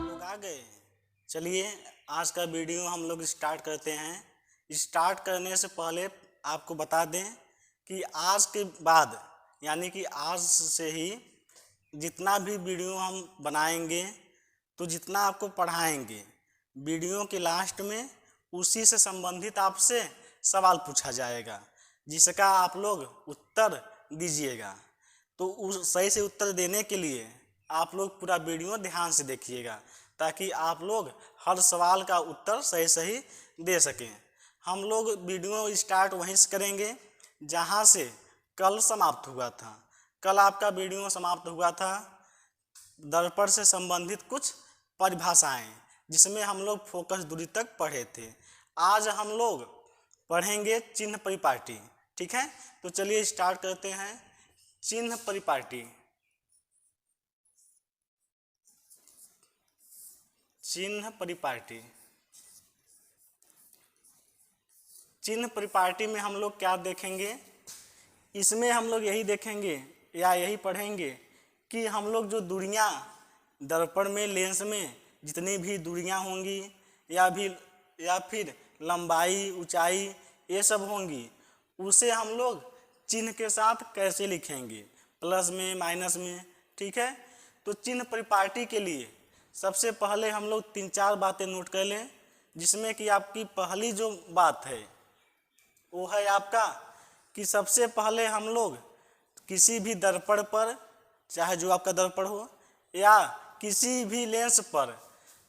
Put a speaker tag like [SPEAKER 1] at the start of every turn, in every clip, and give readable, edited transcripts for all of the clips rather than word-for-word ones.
[SPEAKER 1] लोग आ गए। चलिए आज का वीडियो हम लोग स्टार्ट करते हैं। स्टार्ट करने से पहले आपको बता दें कि आज के बाद यानी कि आज से ही जितना भी वीडियो हम बनाएंगे तो जितना आपको पढ़ाएंगे वीडियो के लास्ट में उसी से संबंधित आपसे सवाल पूछा जाएगा जिसका आप लोग उत्तर दीजिएगा। तो उस सही से उत्तर देने के लिए आप लोग पूरा वीडियो ध्यान से देखिएगा ताकि आप लोग हर सवाल का उत्तर सही सही दे सकें। हम लोग वीडियो स्टार्ट वहीं से करेंगे जहां से कल समाप्त हुआ था। कल आपका वीडियो समाप्त हुआ था दर्पण से संबंधित कुछ परिभाषाएं जिसमें हम लोग फोकस दूरी तक पढ़े थे। आज हम लोग पढ़ेंगे चिन्ह परिपाटी। ठीक है, तो चलिए स्टार्ट करते हैं। चिन्ह परिपाटी। चिन्ह परिपाटी। चिन्ह परिपाटी में हम लोग क्या देखेंगे? इसमें हम लोग यही देखेंगे या यही पढ़ेंगे कि हम लोग जो दूरियां दर्पण में लेंस में जितनी भी दूरियां होंगी या फिर लंबाई ऊंचाई ये सब होंगी उसे हम लोग चिन्ह के साथ कैसे लिखेंगे, प्लस में माइनस में। ठीक है, तो चिन्ह परिपाटी के लिए सबसे पहले हम लोग 3-4 बातें नोट कर लें, जिसमें कि आपकी पहली जो बात है वो है आपका कि सबसे पहले हम लोग किसी भी दर्पण पर, चाहे जो आपका दर्पण हो या किसी भी लेंस पर,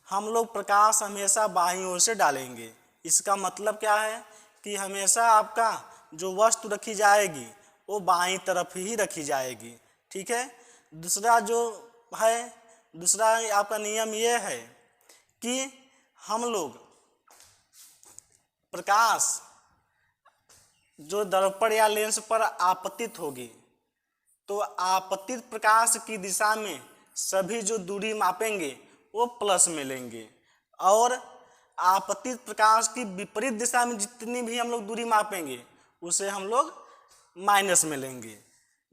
[SPEAKER 1] हम लोग प्रकाश हमेशा बाईं ओर से डालेंगे। इसका मतलब क्या है कि हमेशा आपका जो वस्तु रखी जाएगी वो बाईं तरफ ही रखी जाएगी। ठीक है, दूसरा आपका नियम ये है कि हम लोग प्रकाश जो दर्पण या लेंस पर आपतित होगी तो आपतित प्रकाश की दिशा में सभी जो दूरी मापेंगे वो प्लस में लेंगे और आपतित प्रकाश की विपरीत दिशा में जितनी भी हम लोग दूरी मापेंगे उसे हम लोग माइनस में लेंगे,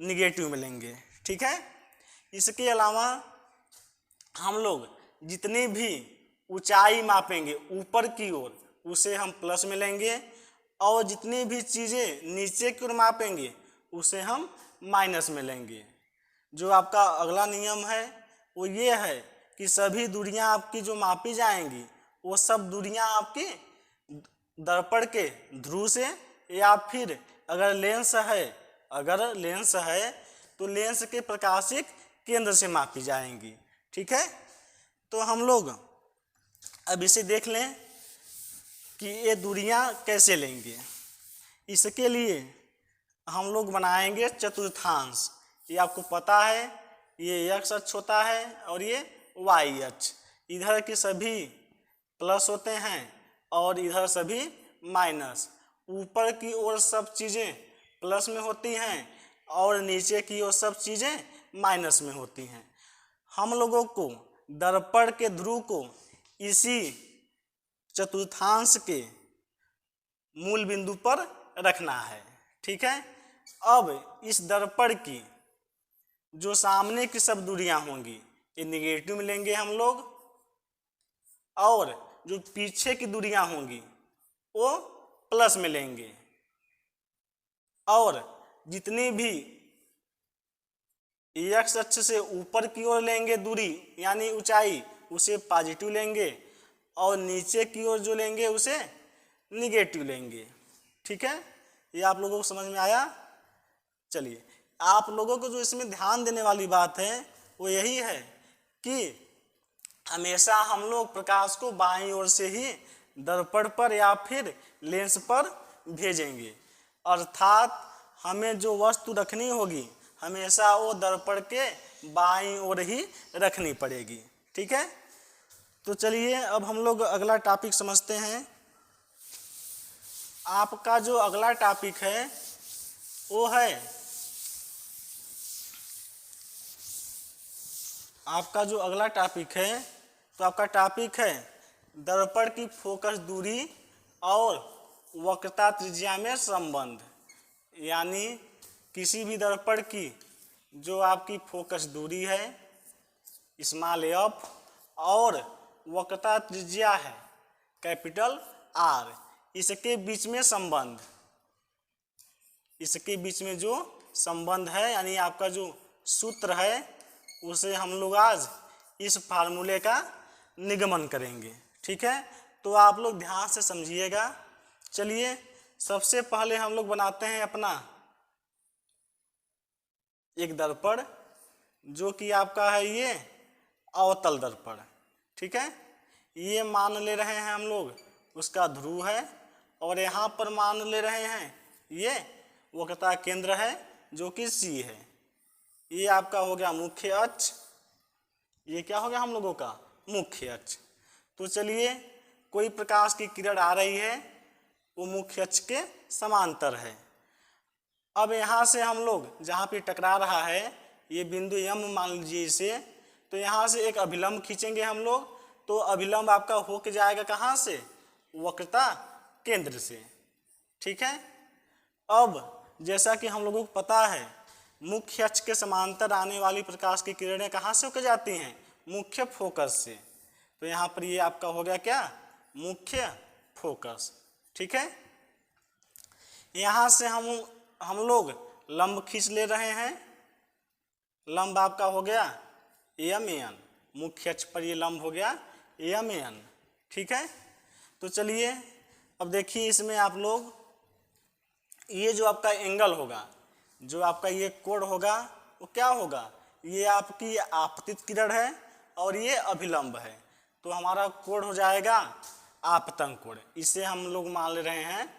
[SPEAKER 1] निगेटिव में लेंगे। ठीक है, इसके अलावा हम लोग जितनी भी ऊंचाई मापेंगे ऊपर की ओर उसे हम प्लस में लेंगे और जितनी भी चीज़ें नीचे की ओर मापेंगे उसे हम माइनस में लेंगे। जो आपका अगला नियम है वो ये है कि सभी दूरियां आपकी जो मापी जाएंगी वो सब दूरियां आपकी दर्पण के ध्रुव से या फिर अगर लेंस है तो लेंस के प्रकाशिक केंद्र से मापी जाएंगी। ठीक है, तो हम लोग अब इसे देख लें कि ये दूरियां कैसे लेंगे। इसके लिए हम लोग बनाएंगे चतुर्थांश। ये आपको पता है, ये एक्स अक्ष होता है और ये वाई अक्ष। इधर के सभी प्लस होते हैं और इधर सभी माइनस। ऊपर की ओर सब चीज़ें प्लस में होती हैं और नीचे की ओर सब चीज़ें माइनस में होती हैं। हम लोगों को दर्पण के ध्रुव को इसी चतुर्थांश के मूल बिंदु पर रखना है। ठीक है, अब इस दर्पण की जो सामने की सब दूरियां होंगी ये निगेटिव में लेंगे हम लोग और जो पीछे की दूरियां होंगी वो प्लस में लेंगे और जितनी भी एक्स अक्ष से ऊपर की ओर लेंगे दूरी यानी ऊंचाई उसे पॉजिटिव लेंगे और नीचे की ओर जो लेंगे उसे निगेटिव लेंगे। ठीक है, ये आप लोगों को समझ में आया? चलिए, आप लोगों को जो इसमें ध्यान देने वाली बात है वो यही है कि हमेशा हम लोग प्रकाश को बाईं ओर से ही दर्पण पर या फिर लेंस पर भेजेंगे, अर्थात हमें जो वस्तु रखनी होगी हमेशा वो दर्पण के बाईं ओर ही रखनी पड़ेगी। ठीक है, तो चलिए अब हम लोग अगला टॉपिक समझते हैं। आपका जो अगला टॉपिक है वो है तो आपका टॉपिक है दर्पण की फोकस दूरी और वक्रता त्रिज्या में संबंध। यानी किसी भी दर्पण की जो आपकी फोकस दूरी है स्मॉल एफ और वक्रता त्रिज्या है कैपिटल आर, इसके बीच में संबंध, इसके बीच में जो संबंध है यानी आपका जो सूत्र है उसे हम लोग आज इस फार्मूले का निगमन करेंगे। ठीक है, तो आप लोग ध्यान से समझिएगा। चलिए सबसे पहले हम लोग बनाते हैं अपना एक दर्पण, जो कि आपका है ये अवतल दर्पण। ठीक है, ये मान ले रहे हैं हम लोग उसका ध्रुव है, और यहाँ पर मान ले रहे हैं ये वक्रता केंद्र है जो कि सी है। ये आपका हो गया मुख्य अक्ष, ये क्या हो गया हम लोगों का मुख्य अक्ष। तो चलिए कोई प्रकाश की किरण आ रही है वो मुख्य अक्ष के समांतर है। अब यहाँ से हम लोग जहाँ पे टकरा रहा है ये बिंदु एम मान लीजिए इसे, तो यहाँ से एक अभिलंब खींचेंगे हम लोग, तो अभिलंब आपका होके जाएगा कहाँ से, वक्रता केंद्र से। ठीक है, अब जैसा कि हम लोगों को पता है मुख्य अक्ष के समांतर आने वाली प्रकाश की किरणें कहाँ से होकर जाती हैं, मुख्य फोकस से। तो यहाँ पर ये आपका हो गया क्या, मुख्य फोकस। ठीक है, यहाँ से हम लोग लंब खींच ले रहे हैं, लंब आपका हो गया एम एन, मुख्य अक्ष पर ये लंब हो गया एम एन। ठीक है, तो चलिए अब देखिए इसमें आप लोग ये जो आपका एंगल होगा, जो आपका ये कोण होगा वो क्या होगा, ये आपकी आपतित किरण है और ये अभिलंब है, तो हमारा कोण हो जाएगा आपतन कोण। इसे हम लोग मान ले रहे हैं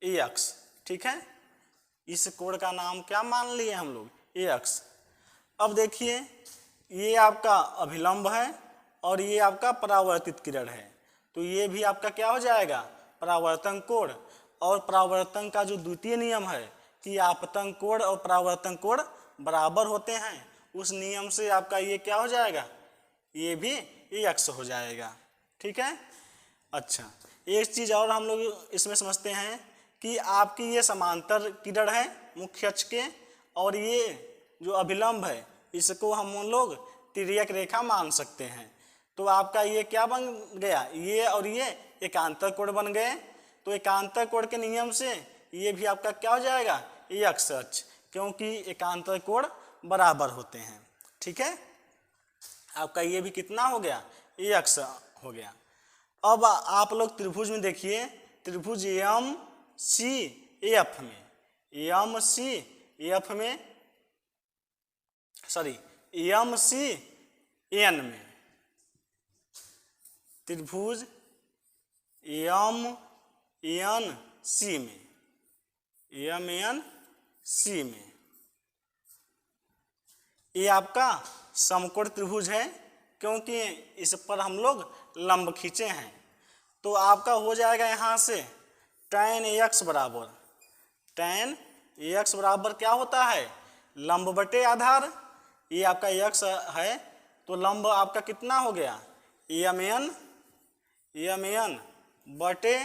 [SPEAKER 1] ए अक्ष। ठीक है, इस कोण का नाम क्या मान लिए हम लोग, ए अक्ष। अब देखिए ये आपका अभिलंब है और ये आपका परावर्तित किरण है, तो ये भी आपका क्या हो जाएगा, परावर्तन कोण। और परावर्तन का जो द्वितीय नियम है कि आपतन कोण और परावर्तन कोण बराबर होते हैं, उस नियम से आपका ये क्या हो जाएगा, ये भी ए अक्ष हो जाएगा। ठीक है, अच्छा एक चीज़ और हम लोग इसमें समझते हैं कि आपकी ये समांतर किरण है मुख्य अक्ष के, और ये जो अभिलंब है इसको हम लोग तिर्यक रेखा मान सकते हैं। तो आपका ये क्या बन गया, ये और ये एकांतर कोण बन गए। तो एकांतर कोण के नियम से ये भी आपका क्या हो जाएगा, ए अक्ष अक्ष, क्योंकि एकांतर कोण बराबर होते हैं। ठीक है, आपका ये भी कितना हो गया, ए अक्ष हो गया। अब आप लोग त्रिभुज में देखिए, त्रिभुज एम सी एफ में, एम सी एफ में सॉरी एम सी एन में, त्रिभुज एम एन सी में, एम एन सी में ये आपका समकोण त्रिभुज है, क्योंकि इस पर हम लोग लंब खींचे हैं। तो आपका हो जाएगा यहाँ से tan x बराबर, tan x बराबर क्या होता है, लंब बटे आधार। ये आपका x है तो लंब आपका कितना हो गया, एम एन बटे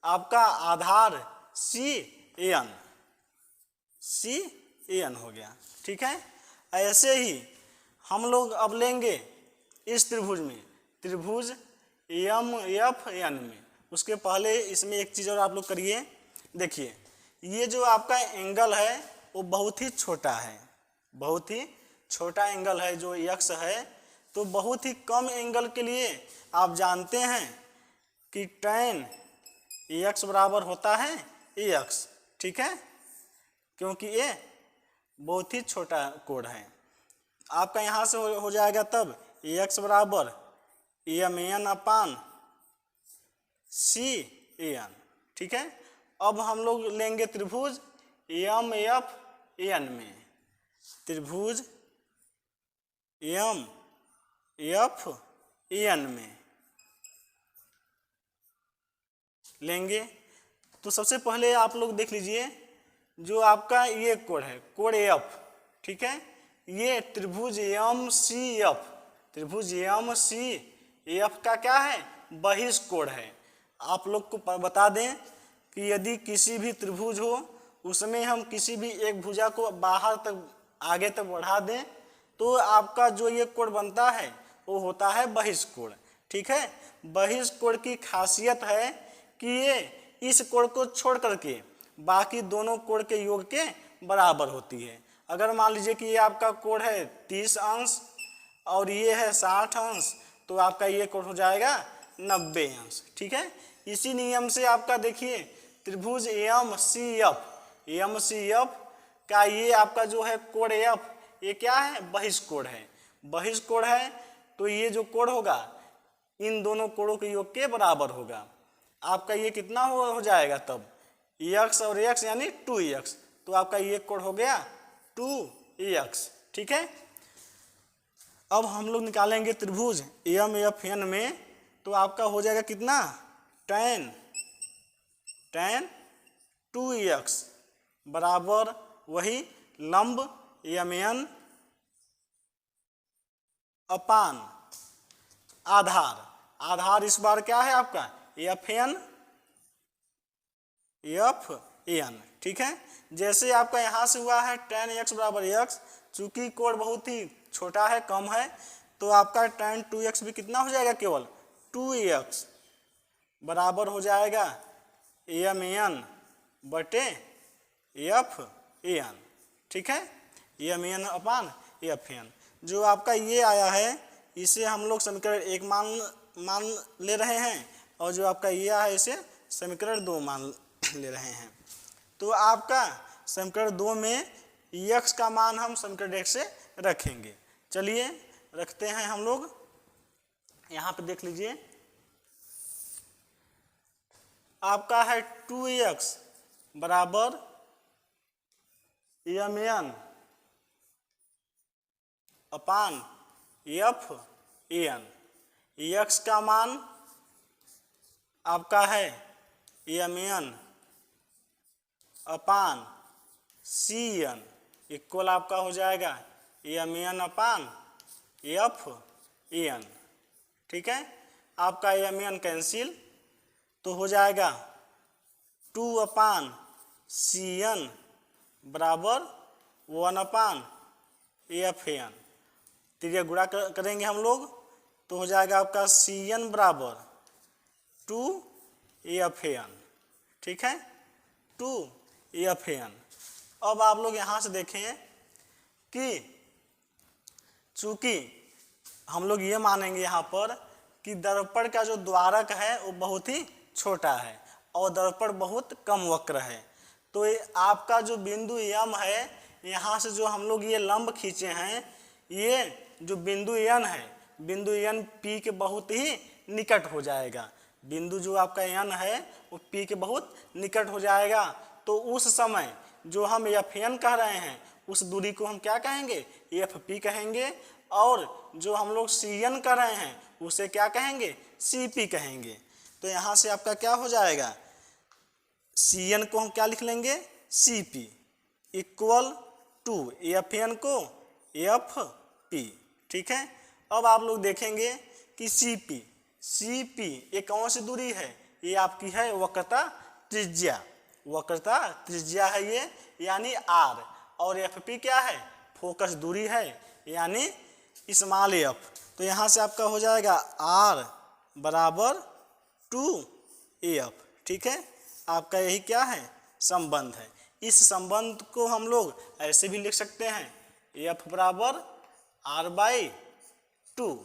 [SPEAKER 1] आपका आधार सी एन हो गया। ठीक है, ऐसे ही हम लोग अब लेंगे इस त्रिभुज में, त्रिभुज एम एफ एन में। उसके पहले इसमें एक चीज़ और आप लोग करिए, देखिए ये जो आपका एंगल है वो बहुत ही छोटा है, बहुत ही छोटा एंगल है जो एक्स है। तो बहुत ही कम एंगल के लिए आप जानते हैं कि tan एक्स बराबर होता है ए एक्स। ठीक है, क्योंकि ये बहुत ही छोटा कोण है। आपका यहाँ से हो जाएगा तब ए एक्स बराबर एम एन अपान सी एन। ठीक है, अब हम लोग लेंगे त्रिभुज एम एफ एन में, त्रिभुज एम एफ एन में लेंगे। तो सबसे पहले आप लोग देख लीजिए जो आपका ये कोण है, कोण एफ। ठीक है, ये त्रिभुज एम सी एफ, त्रिभुज एम सी एफ का क्या है, बहिष्कोण है। आप लोग को बता दें कि यदि किसी भी त्रिभुज हो उसमें हम किसी भी एक भुजा को बाहर तक आगे तक बढ़ा दें तो आपका जो ये कोण बनता है वो होता है बहिष्कोण। ठीक है, बहिष्कोण की खासियत है कि ये इस कोण को छोड़ करके बाकी दोनों कोण के योग के बराबर होती है। अगर मान लीजिए कि ये आपका कोण है 30 अंश और ये है 60 अंश, तो आपका ये कोण हो जाएगा 90 अंश। ठीक है, इसी नियम से आपका देखिए त्रिभुज एम सी एफ का ये आपका जो है कोण एफ, ये क्या है, बहिष्कोण है। बहिष्कोण है तो ये जो कोण होगा इन दोनों कोणों के योग के बराबर होगा। आपका ये कितना हो जाएगा तब, x और x यानी 2x, तो आपका ये कोण हो गया 2x। ठीक है, अब हम लोग निकालेंगे त्रिभुज एम एफ एन में, तो आपका हो जाएगा कितना, tan 2x बराबर वही लंब एम एन अपान आधार इस बार क्या है आपका एफ एन। ठीक है, जैसे आपका यहाँ से हुआ है tan x बराबर x, चूंकि कोण बहुत ही छोटा है, कम है, तो आपका tan 2x भी कितना हो जाएगा, केवल 2x बराबर हो जाएगा एम एन बटे एफ एन। ठीक है, M N upon F N. जो आपका ये आया है इसे हम लोग समीकरण 1 मान ले रहे हैं, और जो आपका ये आया है इसे समीकरण 2 मान ले रहे हैं। तो आपका समीकरण 2 में x का मान हम समीकरण 1 से रखेंगे। चलिए रखते हैं हम लोग, यहाँ पे देख लीजिए आपका है 2x बराबर M N upon F N. x का मान आपका है एम एन अपान सी एन इक्वल आपका हो जाएगा M N upon F N. ठीक है, आपका एम एन कैंसिल, तो हो जाएगा 2 अपान सी एन बराबर 1 अपान एफ एन। त्रिज्या गुणा करेंगे हम लोग, तो हो जाएगा आपका सी एन बराबर 2 एफ एन। ठीक है, 2 एफ एन। अब आप लोग यहाँ से देखें कि चूंकि हम लोग ये मानेंगे यहाँ पर कि दर्पण का जो द्वारक है वो बहुत ही छोटा है और दर्पण बहुत कम वक्र है, तो आपका जो बिंदु एम है यहाँ से जो हम लोग ये लंब खींचे हैं, ये जो बिंदु एन है, बिंदु एन पी के बहुत ही निकट हो जाएगा। बिंदु जो आपका एन है वो पी के बहुत निकट हो जाएगा, तो उस समय जो हम एफ एन कह रहे हैं उस दूरी को हम क्या कहेंगे, एफ पी कहेंगे, और जो हम लोग सी एन कर रहे हैं उसे क्या कहेंगे, सी पी कहेंगे। तो यहाँ से आपका क्या हो जाएगा, सी एन को हम क्या लिख लेंगे, C P equal to F N को एफ पी। ठीक है, अब आप लोग देखेंगे कि सी पी एक कौन सी दूरी है, ये आपकी है वक्रता त्रिज्या है ये, यानी आर, और एफ पी क्या है, फोकस दूरी है, यानी स्मॉल एफ। तो यहाँ से आपका हो जाएगा आर बराबर 2 एफ। ठीक है, आपका यही क्या है, संबंध है। इस संबंध को हम लोग ऐसे भी लिख सकते हैं, एफ बराबर आर बाई 2।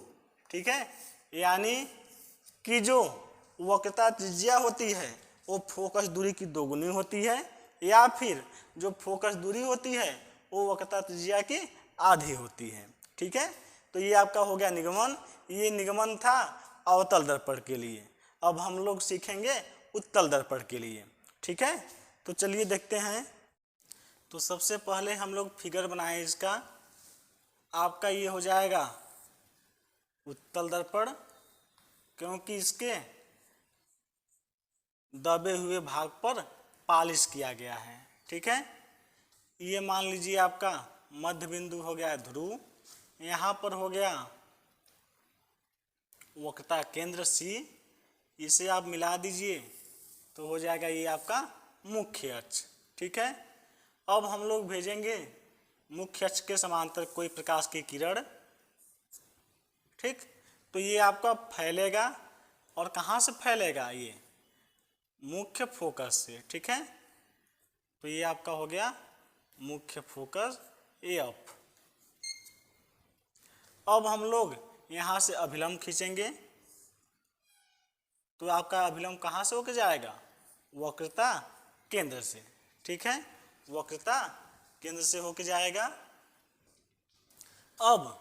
[SPEAKER 1] ठीक है, यानी कि जो वक्रता त्रिज्या होती है वो फोकस दूरी की दोगुनी होती है, या फिर जो फोकस दूरी होती है वो वक्रता त्रिज्या की आधी होती है। ठीक है, तो ये आपका हो गया निगमन। ये निगमन था अवतल दर्पण के लिए। अब हम लोग सीखेंगे उत्तल दर्पण के लिए। ठीक है, तो चलिए देखते हैं। तो सबसे पहले हम लोग फिगर बनाए इसका। आपका ये हो जाएगा उत्तल दर्पण, क्योंकि इसके दबे हुए भाग पर पालिश किया गया है। ठीक है, ये मान लीजिए आपका मध्य बिंदु हो गया ध्रुव, यहाँ पर हो गया वक्रता केंद्र सी, इसे आप मिला दीजिए तो हो जाएगा ये आपका मुख्य अक्ष। ठीक है, अब हम लोग भेजेंगे मुख्य अक्ष के समांतर कोई प्रकाश की किरण, ठीक, तो ये आपका फैलेगा और कहाँ से फैलेगा, ये मुख्य फोकस से, ठीक है। तो ये आपका हो गया मुख्य फोकस एफ। अब हम लोग यहाँ से अभिलंब खींचेंगे, तो आपका अभिलंब कहाँ से होकर जाएगा, वक्रता केंद्र से, ठीक है, वक्रता केंद्र से होकर जाएगा। अब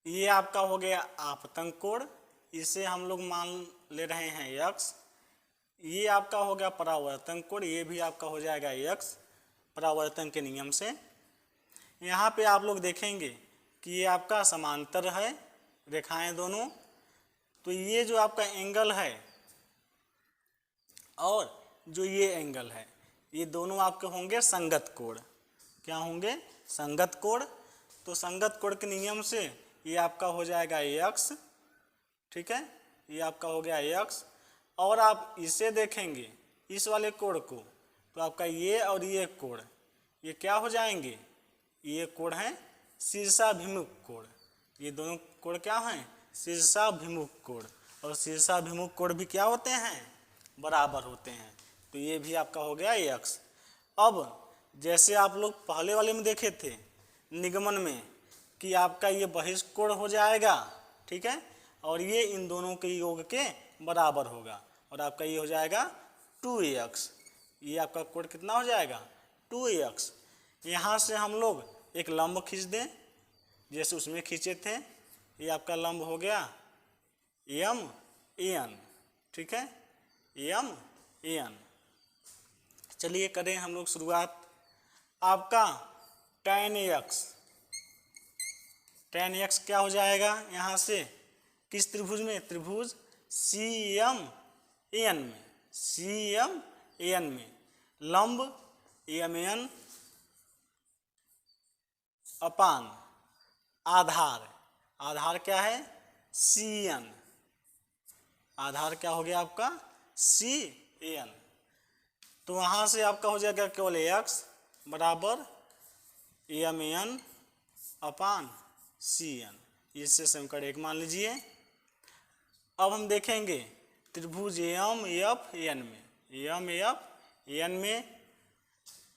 [SPEAKER 1] ये आपका हो गया आपतन कोण, इसे हम लोग मान ले रहे हैं x। ये आपका हो गया परावर्तन कोण, ये भी आपका हो जाएगा x परावर्तन के नियम से। यहाँ पे आप लोग देखेंगे कि ये आपका समांतर है रेखाएं दोनों, तो ये जो आपका एंगल है और जो ये एंगल है, ये दोनों आपके होंगे संगत कोण। क्या होंगे, संगत कोण। तो संगत कोण के नियम से ये आपका हो जाएगा x, ठीक है, ये आपका हो गया x। और आप इसे देखेंगे इस वाले कोण को, तो आपका ये और ये कोण ये क्या हो जाएंगे, ये कोण है शीर्षाभिमुख कोण। ये दोनों कोण क्या हैं, शीर्षाभिमुख कोण। और शीर्षाभिमुख कोण भी क्या होते हैं, बराबर होते हैं। तो ये भी आपका हो गया x। अब जैसे आप लोग पहले वाले में देखे थे निगमन में कि आपका ये बहिष्कोण हो जाएगा, ठीक है, और ये इन दोनों के योग के बराबर होगा, और आपका ये हो जाएगा 2x। ये आपका कोण कितना हो जाएगा, 2x। यहाँ से हम लोग एक लंब खींच दें जैसे उसमें खींचे थे, ये आपका लंब हो गया MN, ठीक है, MN। चलिए करें हम लोग शुरुआत। आपका tan x क्या हो जाएगा, यहाँ से किस त्रिभुज में, त्रिभुज CMAN में, CMAN में लंब MN अपान आधार, आधार क्या है CN, आधार क्या हो गया आपका CN। तो वहाँ से आपका हो जाएगा केवल x बराबर MN अपान CN। इससे समीकरण 1 मान लीजिए। अब हम देखेंगे त्रिभुज MFN में, MFN में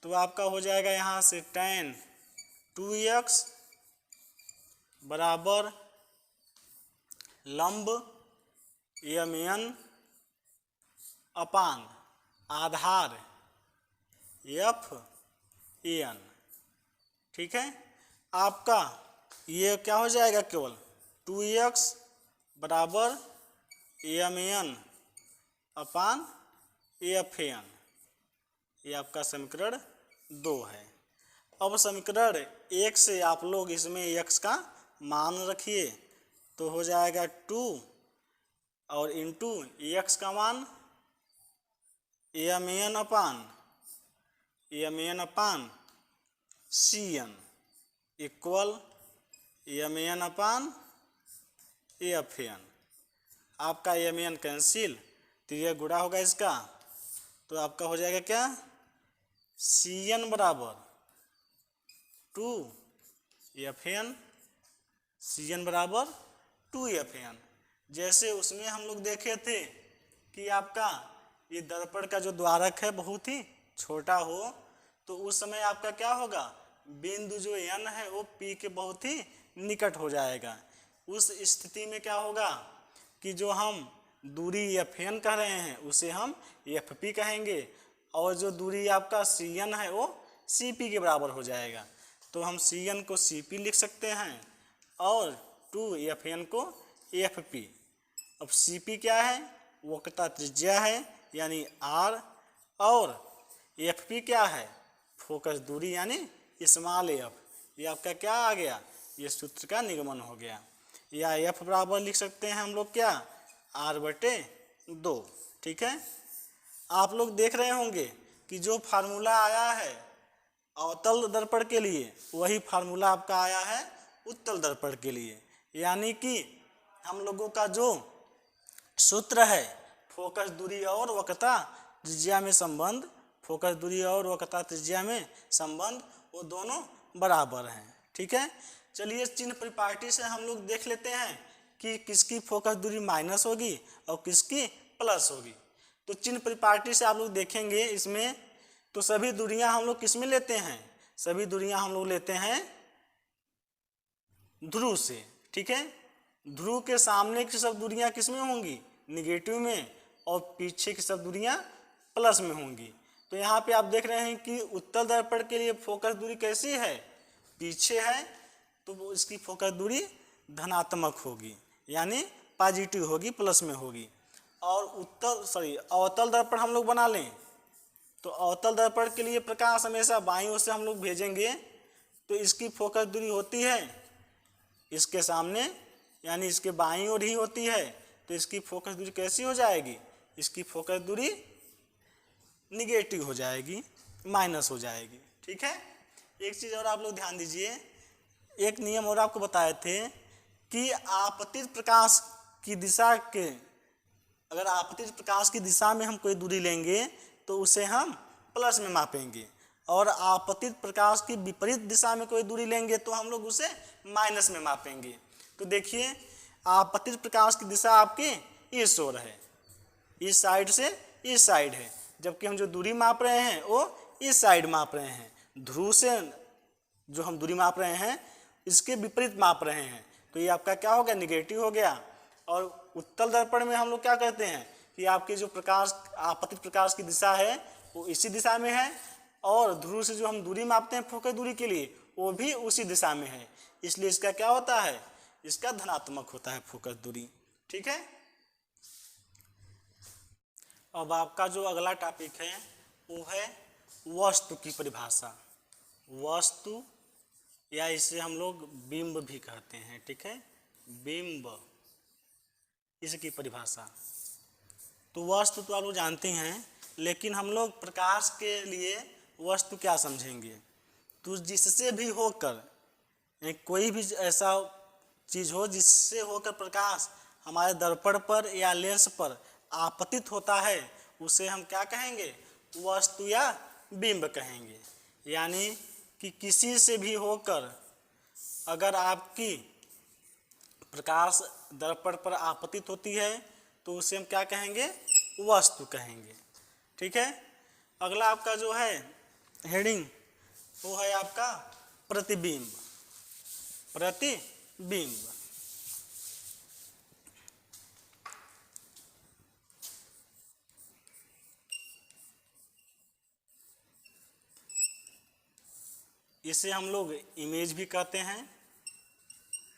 [SPEAKER 1] तो आपका हो जाएगा यहाँ से tan 2x बराबर लंब MN अपान आधार FN, ठीक है। आपका ये क्या हो जाएगा, केवल 2x बराबर MN अपान FN। ये आपका समीकरण 2 है। अब समीकरण 1 से आप लोग इसमें x का मान रखिए, तो हो जाएगा 2 और इंटू x का मान MN अपान CN इक्वल MN अपान FN। आपका MN कैंसिल, तो ये गुणा होगा इसका, तो आपका हो जाएगा क्या, CN बराबर 2FN, CN बराबर 2FN। जैसे उसमें हम लोग देखे थे कि आपका ये दर्पण का जो द्वारक है बहुत ही छोटा हो, तो उस समय आपका क्या होगा, बिंदु जो N है वो P के बहुत ही निकट हो जाएगा। उस स्थिति में क्या होगा कि जो हम दूरी FN कह रहे हैं उसे हम FP कहेंगे, और जो दूरी आपका CN है वो CP के बराबर हो जाएगा। तो हम CN को CP लिख सकते हैं और 2FN को FP। अब CP क्या है, वक्रता त्रिज्या है यानी R, और FP क्या है, फोकस दूरी यानी स्मॉल f। ये आपका क्या आ गया, ये सूत्र का निगमन हो गया। या F बराबर लिख सकते हैं हम लोग क्या, R/2, ठीक है। आप लोग देख रहे होंगे कि जो फार्मूला आया है अवतल दर्पण के लिए वही फार्मूला आपका आया है उत्तल दर्पण के लिए, यानी कि हम लोगों का जो सूत्र है फोकस दूरी और वक्रता त्रिज्या में संबंध, फोकस दूरी और वक्रता त्रिज्या में संबंध, वो दोनों बराबर हैं। ठीक है, चलिए चिन्ह परिपाटी से हम लोग देख लेते हैं कि किसकी फोकस दूरी माइनस होगी और किसकी प्लस होगी। तो चिन्ह परिपाटी से आप लोग देखेंगे इसमें, तो सभी दूरियां हम लोग किस में लेते हैं, सभी दूरियां हम लोग लेते हैं ध्रुव से। ठीक है, ध्रुव के सामने की सब दूरियां किस में होंगी, निगेटिव में, और पीछे की सब दूरियां प्लस में होंगी। तो यहाँ पे आप देख रहे हैं कि उत्तल दर्पण के लिए फोकस दूरी कैसी है, पीछे है, तो वो इसकी फोकस दूरी धनात्मक होगी, यानी पॉजिटिव होगी, प्लस में होगी। और अवतल दर्पण हम लोग बना लें, तो अवतल दर्पण के लिए प्रकाश हमेशा बाईं ओर से हम लोग भेजेंगे, तो इसकी फोकस दूरी होती है इसके सामने, यानी इसके बाईं ओर ही होती है, तो इसकी फोकस दूरी कैसी हो जाएगी, इसकी फोकस दूरी निगेटिव हो जाएगी, माइनस हो जाएगी। ठीक है, एक चीज़ और आप लोग ध्यान दीजिए, एक नियम और आपको बताए थे कि आपतित प्रकाश की दिशा के, अगर आपतित प्रकाश की दिशा में हम कोई दूरी लेंगे तो उसे हम प्लस में मापेंगे, और आपतित प्रकाश की विपरीत दिशा में कोई दूरी लेंगे तो हम लोग उसे माइनस में मापेंगे। तो देखिए, आपतित प्रकाश की दिशा आपकी इस ओर है, इस साइड से इस साइड है, जबकि हम जो दूरी माप रहे हैं वो इस साइड माप रहे हैं। ध्रुव से जो हम दूरी माप रहे हैं इसके विपरीत माप रहे हैं, तो ये आपका क्या हो गया, निगेटिव हो गया। और उत्तल दर्पण में हम लोग क्या कहते हैं कि आपकी जो प्रकाश, आपतित प्रकाश की दिशा है वो इसी दिशा में है, और ध्रुव से जो हम दूरी मापते हैं फोकस दूरी के लिए वो भी उसी दिशा में है, इसलिए इसका क्या होता है, इसका धनात्मक होता है फोकस दूरी। ठीक है, अब आपका जो अगला टॉपिक है वो है वस्तु की परिभाषा। वस्तु, या इसे हम लोग बिंब भी कहते हैं। ठीक है, बिंब, इसकी परिभाषा। तो वस्तु तो आप लोग जानते हैं, लेकिन हम लोग प्रकाश के लिए वस्तु क्या समझेंगे, तो जिससे भी होकर कोई भी ऐसा चीज़ हो जिससे होकर प्रकाश हमारे दर्पण पर या लेंस पर आपतित होता है, उसे हम क्या कहेंगे, वस्तु या बिंब कहेंगे। यानी कि किसी से भी होकर अगर आपकी प्रकाश दर्पण पर आपतित होती है तो उसे हम क्या कहेंगे, वस्तु कहेंगे। ठीक है, अगला आपका जो है हेडिंग वो है आपका प्रतिबिंब। प्रतिबिंब, इसे हम लोग इमेज भी कहते हैं।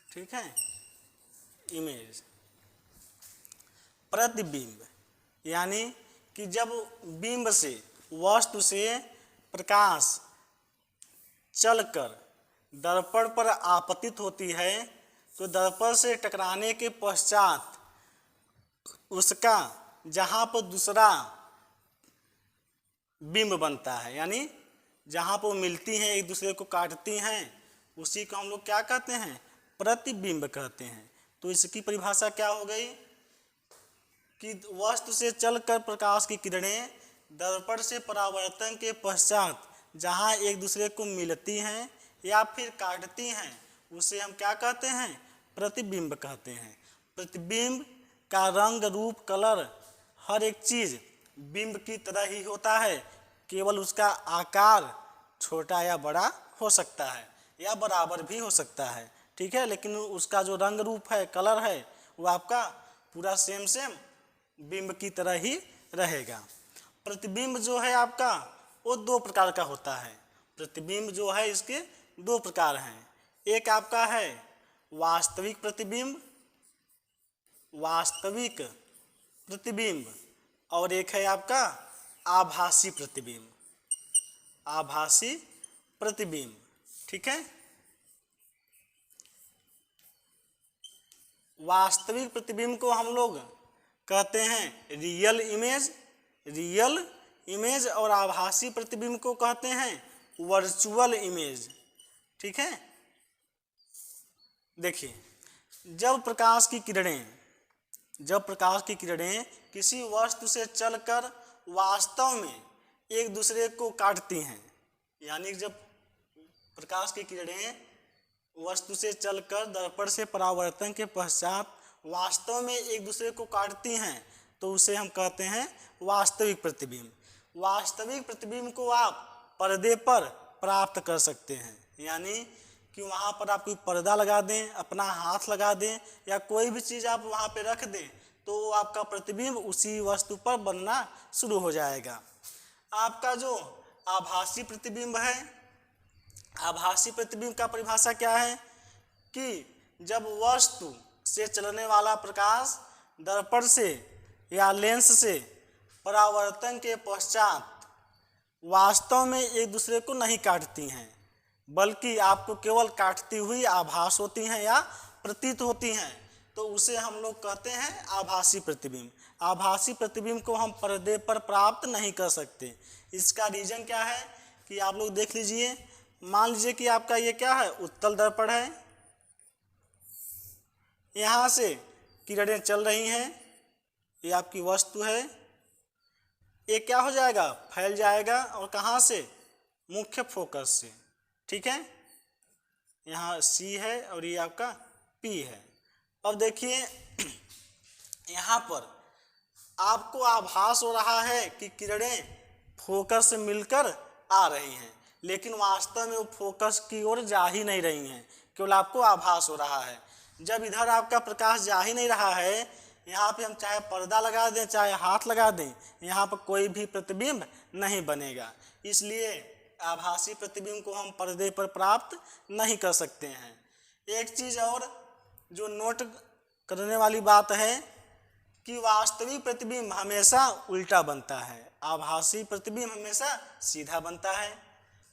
[SPEAKER 1] ठीक है, इमेज, प्रतिबिंब, यानी कि जब बिंब से, वस्तु से प्रकाश चलकर दर्पण पर आपतित होती है तो दर्पण से टकराने के पश्चात उसका जहाँ पर दूसरा बिंब बनता है, यानी जहाँ पर मिलती हैं एक दूसरे को काटती हैं, उसी को हम लोग क्या कहते हैं, प्रतिबिंब कहते हैं। तो इसकी परिभाषा क्या हो गई कि वस्तु से चलकर प्रकाश की किरणें दर्पण से परावर्तन के पश्चात जहाँ एक दूसरे को मिलती हैं या फिर काटती हैं उसे हम क्या कहते हैं, प्रतिबिंब कहते हैं। प्रतिबिंब का रंग, रूप, कलर, हर एक चीज़ बिंब की तरह ही होता है, केवल उसका आकार छोटा या बड़ा हो सकता है या बराबर भी हो सकता है। ठीक है, लेकिन उसका जो रंग रूप है, कलर है, वो आपका पूरा सेम बिंब की तरह ही रहेगा। प्रतिबिंब जो है आपका वो दो प्रकार का होता है। प्रतिबिंब जो है इसके दो प्रकार हैं, एक आपका है वास्तविक प्रतिबिंब, वास्तविक प्रतिबिंब, और एक है आपका आभासी प्रतिबिंब, आभासी प्रतिबिंब। ठीक है, वास्तविक प्रतिबिंब को हम लोग कहते हैं रियल इमेज, रियल इमेज, और आभासी प्रतिबिंब को कहते हैं वर्चुअल इमेज। ठीक है, देखिए, जब प्रकाश की किरणें किसी वस्तु से चलकर वास्तव में एक दूसरे को काटती हैं, यानी जब प्रकाश की किरणें वस्तु से चलकर दर्पण से परावर्तन के पश्चात वास्तव में एक दूसरे को काटती हैं तो उसे हम कहते हैं वास्तविक प्रतिबिंब। वास्तविक प्रतिबिंब को आप पर्दे पर प्राप्त कर सकते हैं, यानी कि वहाँ पर आप कोई पर्दा लगा दें, अपना हाथ लगा दें या कोई भी चीज़ आप वहाँ पे रख दें तो आपका प्रतिबिंब उसी वस्तु पर बनना शुरू हो जाएगा। आपका जो आभासी प्रतिबिंब है, आभासी प्रतिबिंब का परिभाषा क्या है कि जब वस्तु से चलने वाला प्रकाश दर्पण से या लेंस से परावर्तन के पश्चात वास्तव में एक दूसरे को नहीं काटती हैं, बल्कि आपको केवल काटती हुई आभास होती हैं या प्रतीत होती हैं, तो उसे हम लोग कहते हैं आभासी प्रतिबिंब। आभासी प्रतिबिंब को हम पर्दे पर प्राप्त नहीं कर सकते। इसका रीजन क्या है कि आप लोग देख लीजिए। मान लीजिए कि आपका ये क्या है, उत्तल दर्पण है, यहाँ से किरणें चल रही हैं, ये आपकी वस्तु है, ये क्या हो जाएगा, फैल जाएगा, और कहाँ से, मुख्य फोकस से, ठीक है। यहाँ C है और ये आपका P है। अब देखिए यहाँ पर आपको आभास हो रहा है कि किरणें फोकस से मिलकर आ रही हैं, लेकिन वास्तव में वो फोकस की ओर जा ही नहीं रही हैं, केवल आपको आभास हो रहा है। जब इधर आपका प्रकाश जा ही नहीं रहा है, यहाँ पे हम चाहे पर्दा लगा दें चाहे हाथ लगा दें, यहाँ पर कोई भी प्रतिबिंब नहीं बनेगा। इसलिए आभासी प्रतिबिंब को हम पर्दे पर प्राप्त नहीं कर सकते हैं। एक चीज़ और जो नोट करने वाली बात है कि वास्तविक प्रतिबिंब हमेशा उल्टा बनता है, आभासी प्रतिबिंब हमेशा सीधा बनता है।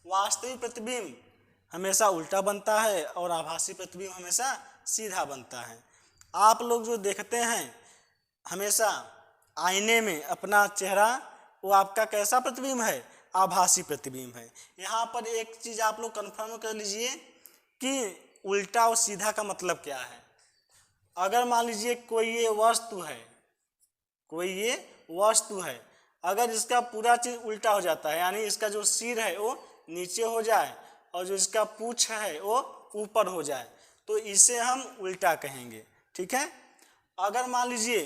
[SPEAKER 1] वास्तविक प्रतिबिंब हमेशा उल्टा बनता है और आभासी प्रतिबिंब हमेशा सीधा बनता है। आप लोग जो देखते हैं हमेशा आईने में अपना चेहरा, वो आपका कैसा प्रतिबिंब है, आभासी प्रतिबिंब है। यहाँ पर एक चीज़ आप लोग कंफर्म कर लीजिए कि उल्टा और सीधा का मतलब क्या है। अगर मान लीजिए कोई ये वस्तु है, कोई ये वस्तु है, अगर इसका पूरा चीज़ उल्टा हो जाता है, यानी इसका जो सिर है वो नीचे हो जाए और जो इसका पूँछ है वो ऊपर हो जाए, तो इसे हम उल्टा कहेंगे, ठीक है। अगर मान लीजिए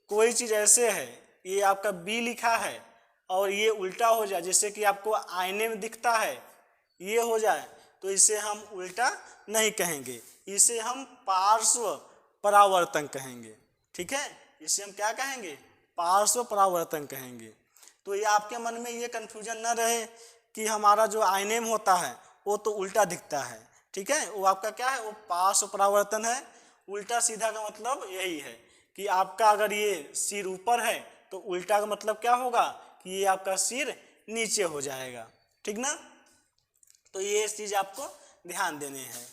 [SPEAKER 1] कोई चीज़ ऐसे है, ये आपका बी लिखा है और ये उल्टा हो जाए, जैसे कि आपको आईने में दिखता है, ये हो जाए, तो इसे हम उल्टा नहीं कहेंगे, इसे हम पार्श्व परावर्तन कहेंगे, ठीक है। इसे हम क्या कहेंगे, पार्श्व परावर्तन कहेंगे। तो ये आपके मन में ये कन्फ्यूजन न रहे कि हमारा जो आईने में होता है वो तो उल्टा दिखता है, ठीक है, वो आपका क्या है, वो पार्श्व परावर्तन है। उल्टा सीधा का मतलब यही है कि आपका अगर ये सिर ऊपर है तो उल्टा का मतलब क्या होगा कि ये आपका सिर नीचे हो जाएगा, ठीक ना। तो ये चीज़ आपको ध्यान देने हैं।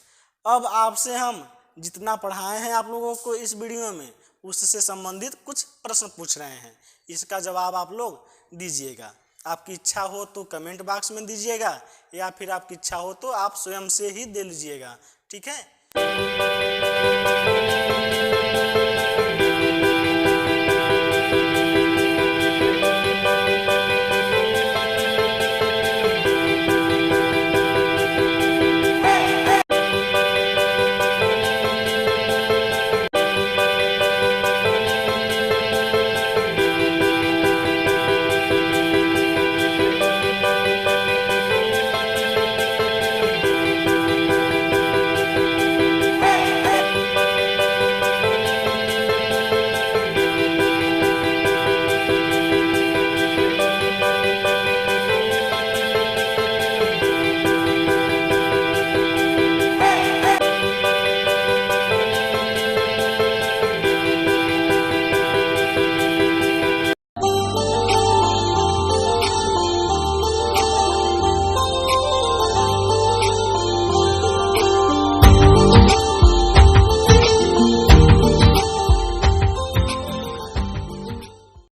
[SPEAKER 1] अब आपसे हम जितना पढ़ाए हैं आप लोगों को इस वीडियो में, उससे संबंधित कुछ प्रश्न पूछ रहे हैं, इसका जवाब आप लोग दीजिएगा। आपकी इच्छा हो तो कमेंट बॉक्स में दीजिएगा, या फिर आपकी इच्छा हो तो आप स्वयं से ही दे लीजिएगा, ठीक है।